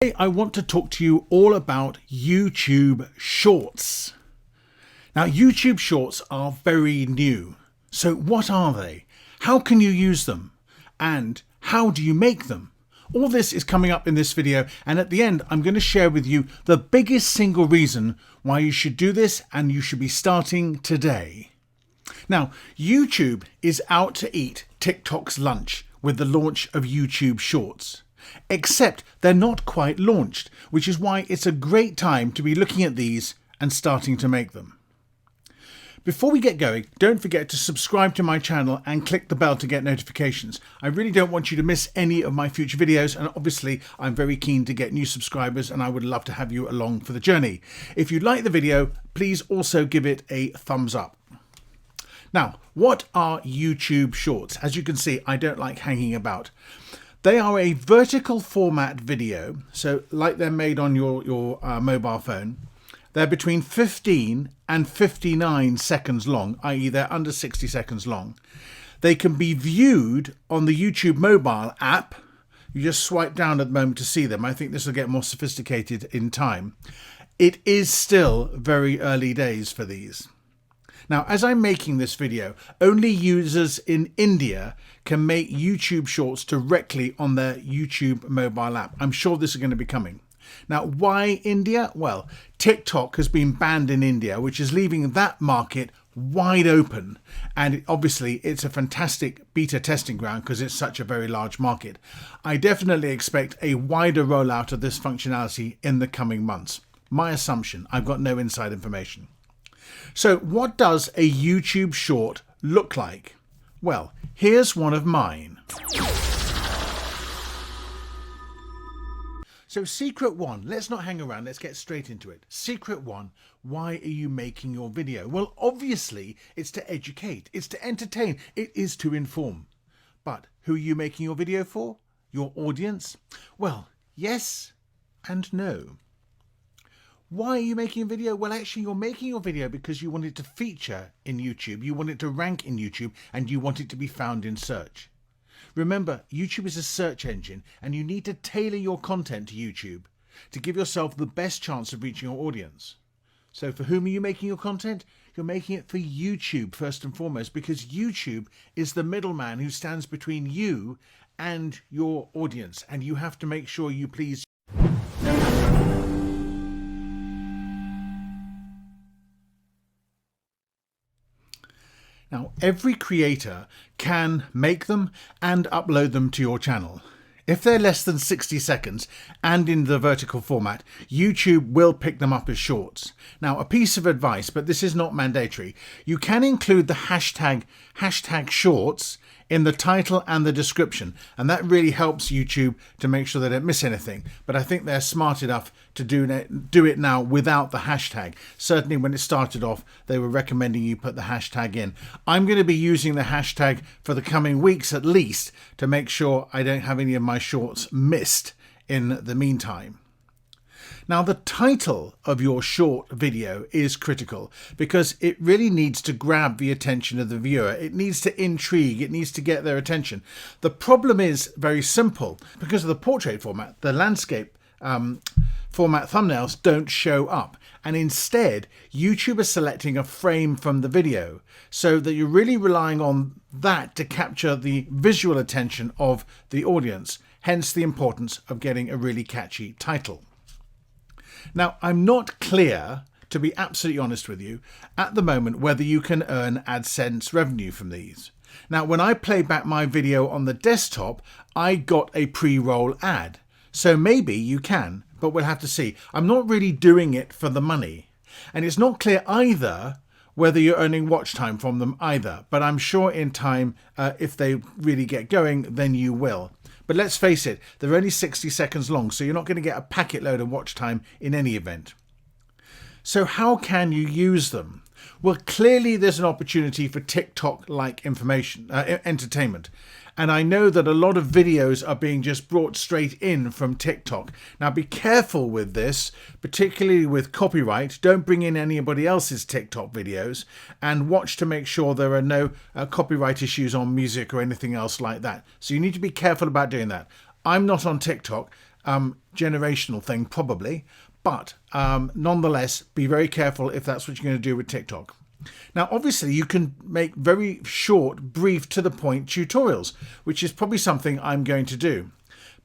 Today I want to talk to you all about YouTube Shorts. Now, YouTube Shorts are very new. So what are they? How can you use them? And how do you make them? All this is coming up in this video, and at the end I'm going to share with you the biggest single reason why you should do this and you should be starting today. Now, YouTube is out to eat TikTok's lunch with the launch of YouTube Shorts. Except they're not quite launched, which is why it's a great time to be looking at these and starting to make them. Before we get going, don't forget to subscribe to my channel and click the bell to get notifications. I really don't want you to miss any of my future videos, and obviously I'm very keen to get new subscribers and I would love to have you along for the journey. If you like the video, please also give it a thumbs up. Now, what are YouTube Shorts? As you can see, I don't like hanging about. They are a vertical format video, so like they're made on your mobile phone. They're between 15 and 59 seconds long, i.e. they're under 60 seconds long. They can be viewed on the YouTube mobile app. You just swipe down at the moment to see them. I think this will get more sophisticated in time. It is still very early days for these. Now, as I'm making this video, only users in India can make YouTube Shorts directly on their YouTube mobile app. I'm sure this is going to be coming. Now, why India? Well, TikTok has been banned in India, which is leaving that market wide open. And obviously, it's a fantastic beta testing ground because it's such a very large market. I definitely expect a wider rollout of this functionality in the coming months. My assumption, I've got no inside information. So what does a YouTube short look like? Well, here's one of mine. So secret one, let's not hang around, let's get straight into it. Secret one, why are you making your video? Well, obviously it's to educate, it's to entertain, it is to inform. But who are you making your video for? Your audience? Well, yes and no. Why are you making a video? Well, actually, you're making your video because you want it to feature in YouTube, you want it to rank in YouTube, and you want it to be found in search. Remember, YouTube is a search engine, and you need to tailor your content to YouTube to give yourself the best chance of reaching your audience. So for whom are you making your content? You're making it for YouTube first and foremost, because YouTube is the middleman who stands between you and your audience, and you have to make sure you please. Now, every creator can make them and upload them to your channel. If they're less than 60 seconds and in the vertical format, YouTube will pick them up as shorts. Now, a piece of advice, but this is not mandatory. You can include the hashtag shorts in the title and the description, and that really helps YouTube to make sure they don't miss anything. But I think they're smart enough to do it now without the hashtag. Certainly when it started off, they were recommending you put the hashtag in. I'm going to be using the hashtag for the coming weeks at least to make sure I don't have any of my shorts missed in the meantime. Now, the title of your short video is critical because it really needs to grab the attention of the viewer. It needs to intrigue. It needs to get their attention. The problem is very simple. Because of the portrait format, the landscape format thumbnails don't show up. And instead, YouTube is selecting a frame from the video so that you're really relying on that to capture the visual attention of the audience. Hence the importance of getting a really catchy title. Now, I'm not clear, to be absolutely honest with you, at the moment whether you can earn AdSense revenue from these. Now, when I play back my video on the desktop, I got a pre-roll ad. So maybe you can, but we'll have to see. I'm not really doing it for the money. And it's not clear either whether you're earning watch time from them either. But I'm sure in time, if they really get going, then you will. But let's face it, they're only 60 seconds long, so you're not going to get a packet load of watch time in any event. So how can you use them? Well, clearly there's an opportunity for TikTok-like entertainment. And I know that a lot of videos are being just brought straight in from TikTok. Now be careful with this, particularly with copyright. Don't bring in anybody else's TikTok videos, and watch to make sure there are no copyright issues on music or anything else like that. So you need to be careful about doing that. I'm not on TikTok. generational thing, probably. But nonetheless, be very careful if that's what you're going to do with TikTok. Now, obviously, you can make very short, brief, to the point tutorials, which is probably something I'm going to do.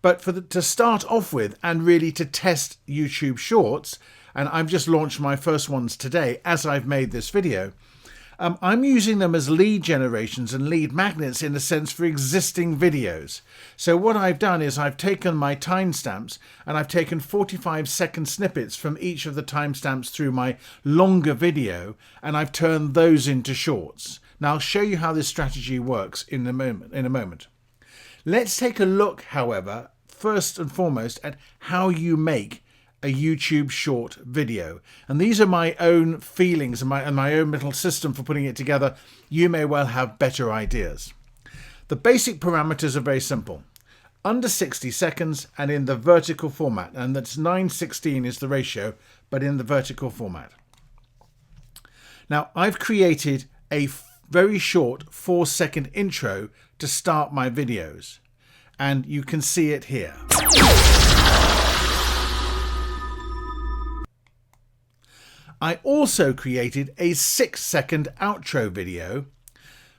But to start off with and really to test YouTube Shorts, and I've just launched my first ones today as I've made this video, I'm using them as lead generations and lead magnets in a sense for existing videos. So what I've done is I've taken my timestamps and I've taken 45-second snippets from each of the timestamps through my longer video, and I've turned those into shorts. Now I'll show you how this strategy works in a moment. Let's take a look, however, first and foremost at how you make a YouTube short video. And these are my own feelings and my own little system for putting it together. You may well have better ideas. The basic parameters are very simple. Under 60 seconds and in the vertical format. And that's 9:16 is the ratio, but in the vertical format. Now, I've created a very short 4-second intro to start my videos. And you can see it here. I also created a 6-second outro video,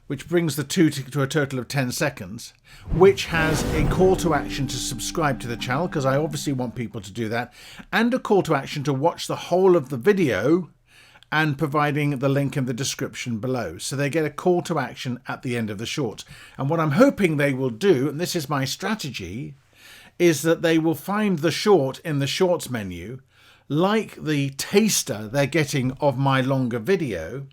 which brings the two to a total of 10 seconds, which has a call to action to subscribe to the channel, because I obviously want people to do that, and a call to action to watch the whole of the video, and providing the link in the description below. So they get a call to action at the end of the short. And what I'm hoping they will do, and this is my strategy, is that they will find the short in the shorts menu, like the taster they're getting of my longer video,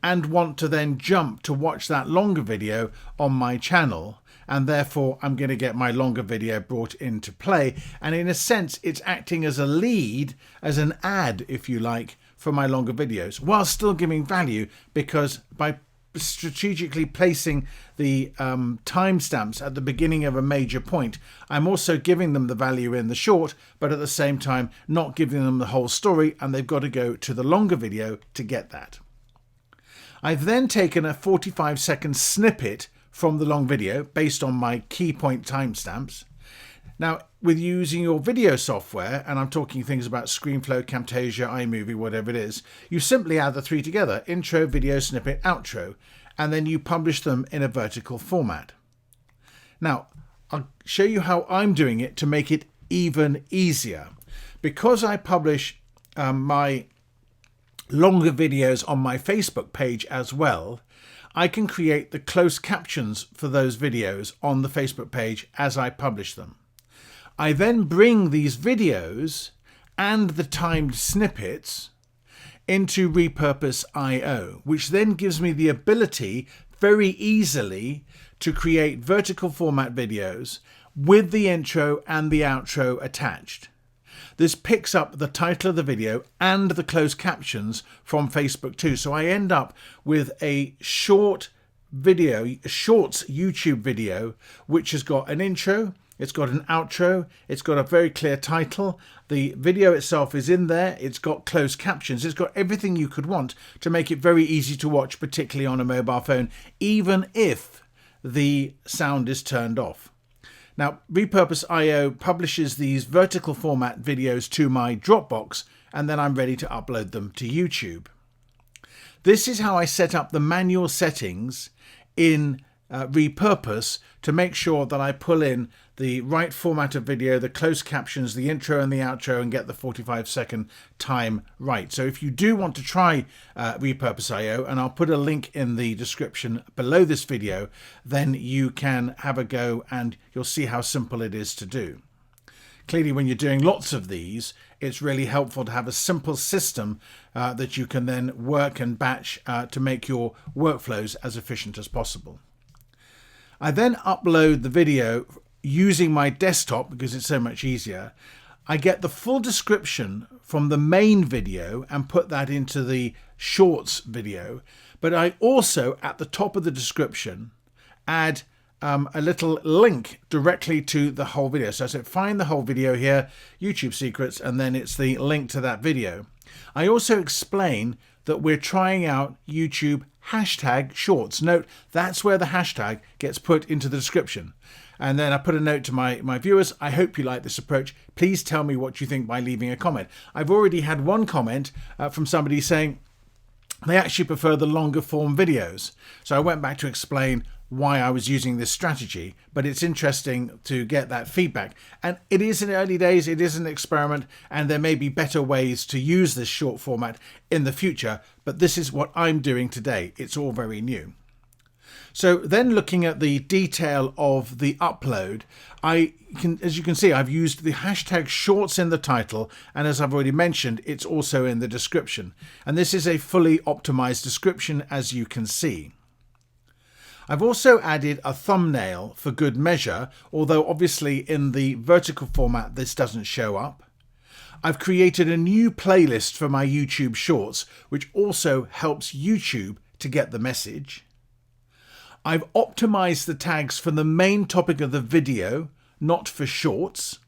and want to then jump to watch that longer video on my channel, and therefore I'm going to get my longer video brought into play. And in a sense, it's acting as a lead, as an ad, if you like, for my longer videos, while still giving value, because by strategically placing the timestamps at the beginning of a major point, I'm also giving them the value in the short, but at the same time not giving them the whole story, and they've got to go to the longer video to get that. I've then taken a 45-second snippet from the long video based on my key point timestamps. Now, with using your video software, and I'm talking things about ScreenFlow, Camtasia, iMovie, whatever it is, you simply add the three together: intro, video, snippet, outro, and then you publish them in a vertical format. Now, I'll show you how I'm doing it to make it even easier. Because I publish my longer videos on my Facebook page as well, I can create the closed captions for those videos on the Facebook page as I publish them. I then bring these videos and the timed snippets into Repurpose.io, which then gives me the ability very easily to create vertical format videos with the intro and the outro attached. This picks up the title of the video and the closed captions from Facebook too. So I end up with a shorts YouTube video, which has got an intro, it's got an outro, it's got a very clear title, the video itself is in there, it's got closed captions, it's got everything you could want to make it very easy to watch, particularly on a mobile phone, even if the sound is turned off. Now, Repurpose.io publishes these vertical format videos to my Dropbox, and then I'm ready to upload them to YouTube. This is how I set up the manual settings in Repurpose to make sure that I pull in the right format of video, the closed captions, the intro and the outro, and get the 45-second time right. So if you do want to try Repurpose.io, and I'll put a link in the description below this video, then you can have a go and you'll see how simple it is to do. Clearly, when you're doing lots of these, it's really helpful to have a simple system that you can then work and batch to make your workflows as efficient as possible. I then upload the video using my desktop because it's so much easier. I get the full description from the main video and put that into the shorts video. But I also, at the top of the description, add a little link directly to the whole video. So I said, find the whole video here, YouTube secrets, and then it's the link to that video. I also explain that we're trying out YouTube hashtag shorts. Note, that's where the hashtag gets put into the description. And then I put a note to my viewers, I hope you like this approach. Please tell me what you think by leaving a comment. I've already had one comment from somebody saying they actually prefer the longer form videos. So I went back to explain why I was using this strategy, but it's interesting to get that feedback. And it is in early days, it is an experiment, and there may be better ways to use this short format in the future, but this is what I'm doing today. It's all very new. So then looking at the detail of the upload, as you can see, I've used the hashtag shorts in the title, and as I've already mentioned, it's also in the description. And this is a fully optimized description, as you can see. I've also added a thumbnail for good measure, although obviously in the vertical format this doesn't show up. I've created a new playlist for my YouTube Shorts, which also helps YouTube to get the message. I've optimized the tags for the main topic of the video, not for shorts.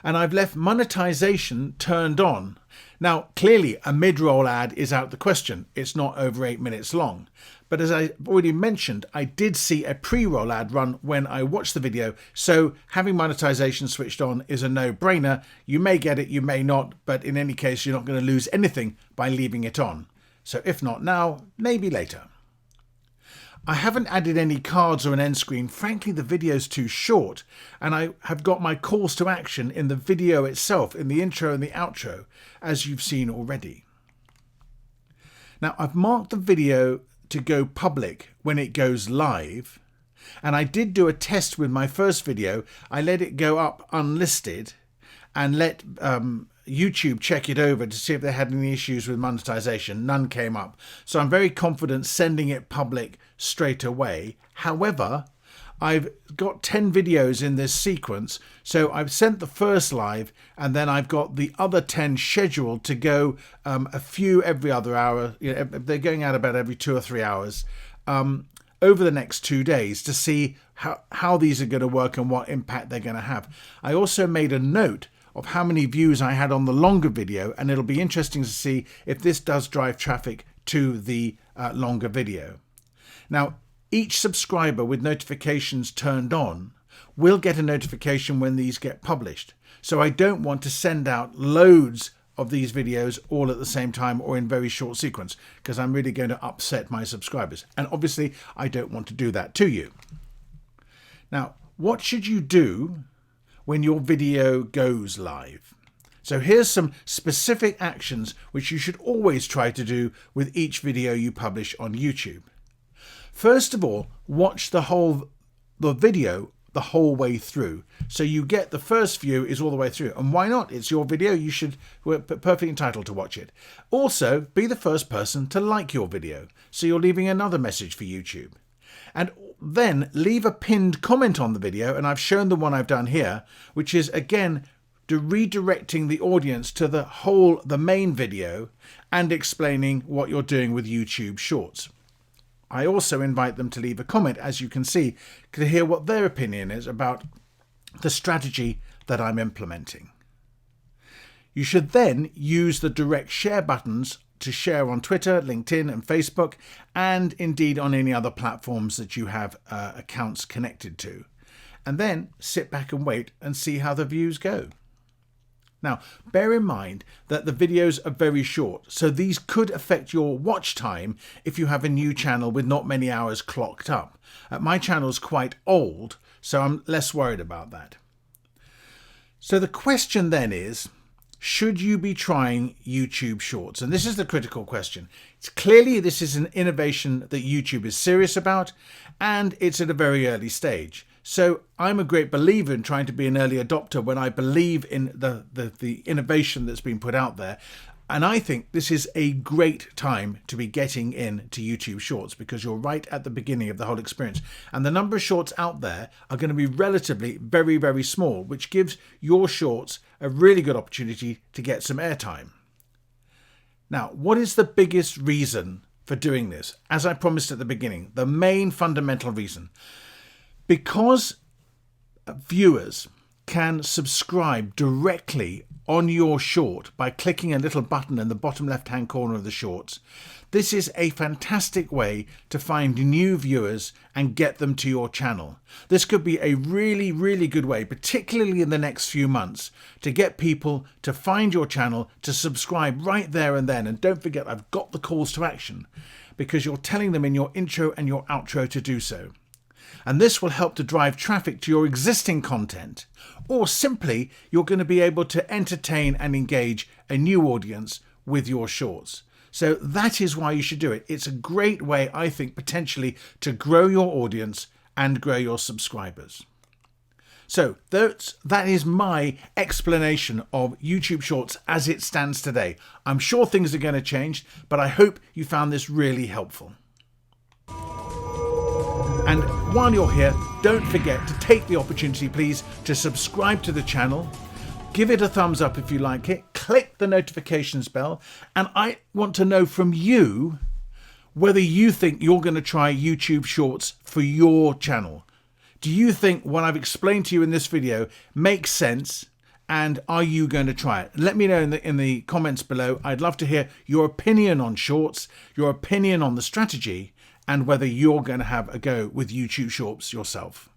And I've left monetization turned on. Now, clearly a mid-roll ad is out the question. It's not over 8 minutes long. But as I already mentioned, I did see a pre-roll ad run when I watched the video. So having monetization switched on is a no-brainer. You may get it, you may not, but in any case, you're not going to lose anything by leaving it on. So if not now, maybe later. I haven't added any cards or an end screen. Frankly, the video's too short, and I have got my calls to action in the video itself, in the intro and the outro, as you've seen already. Now, I've marked the video to go public when it goes live, and I did do a test with my first video. I let it go up unlisted and let YouTube check it over to see if they had any issues with monetization. None came up. So I'm very confident sending it public straight away. However, I've got 10 videos in this sequence. So I've sent the first live, and then I've got the other 10 scheduled to go a few every other hour. You know, they're going out about every 2 or 3 hours over the next 2 days to see how these are going to work and what impact they're going to have. I also made a note of how many views I had on the longer video, and it'll be interesting to see if this does drive traffic to the longer video. Now, each subscriber with notifications turned on will get a notification when these get published. So I don't want to send out loads of these videos all at the same time or in very short sequence, because I'm really going to upset my subscribers. And obviously, I don't want to do that to you. Now, what should you do when your video goes live? So here's some specific actions which you should always try to do with each video you publish on YouTube. First of all, watch the video the whole way through. So you get the first view is all the way through. And why not? It's your video. We're perfectly entitled to watch it. Also, be the first person to like your video. So you're leaving another message for YouTube. And then leave a pinned comment on the video, and I've shown the one I've done here, which is again redirecting the audience to the main video and explaining what you're doing with YouTube Shorts. I also invite them to leave a comment, as you can see, to hear what their opinion is about the strategy that I'm implementing. You should then use the direct share buttons to share on Twitter, LinkedIn and Facebook, and indeed on any other platforms that you have accounts connected to. And then sit back and wait and see how the views go. Now, bear in mind that the videos are very short, so these could affect your watch time if you have a new channel with not many hours clocked up. My channel's quite old, so I'm less worried about that. So the question then is, should you be trying YouTube Shorts? And this is the critical question. Clearly, this is an innovation that YouTube is serious about, and it's at a very early stage. So I'm a great believer in trying to be an early adopter when I believe in the innovation that's been put out there. And I think this is a great time to be getting into YouTube Shorts because you're right at the beginning of the whole experience. And the number of shorts out there are going to be relatively very, very small, which gives your shorts a really good opportunity to get some airtime. Now, what is the biggest reason for doing this? As I promised at the beginning, the main fundamental reason. Because viewers can subscribe directly on your short by clicking a little button in the bottom left hand corner of the shorts. This is a fantastic way to find new viewers and get them to your channel. This could be a really good way, particularly in the next few months, to get people to find your channel, to subscribe right there and then. And don't forget, I've got the calls to action, because you're telling them in your intro and your outro to do so. And this will help to drive traffic to your existing content, or simply you're going to be able to entertain and engage a new audience with your shorts. So that is why you should do it. It's a great way, I think, potentially to grow your audience and grow your subscribers. So that is my explanation of YouTube Shorts as it stands today. I'm sure things are going to change, but I hope you found this really helpful. And while you're here, don't forget to take the opportunity, please, to subscribe to the channel. Give it a thumbs up if you like it. Click the notifications bell. And I want to know from you whether you think you're going to try YouTube Shorts for your channel. Do you think what I've explained to you in this video makes sense? And are you going to try it? Let me know in the comments below. I'd love to hear your opinion on Shorts, your opinion on the strategy, and whether you're going to have a go with YouTube Shorts yourself.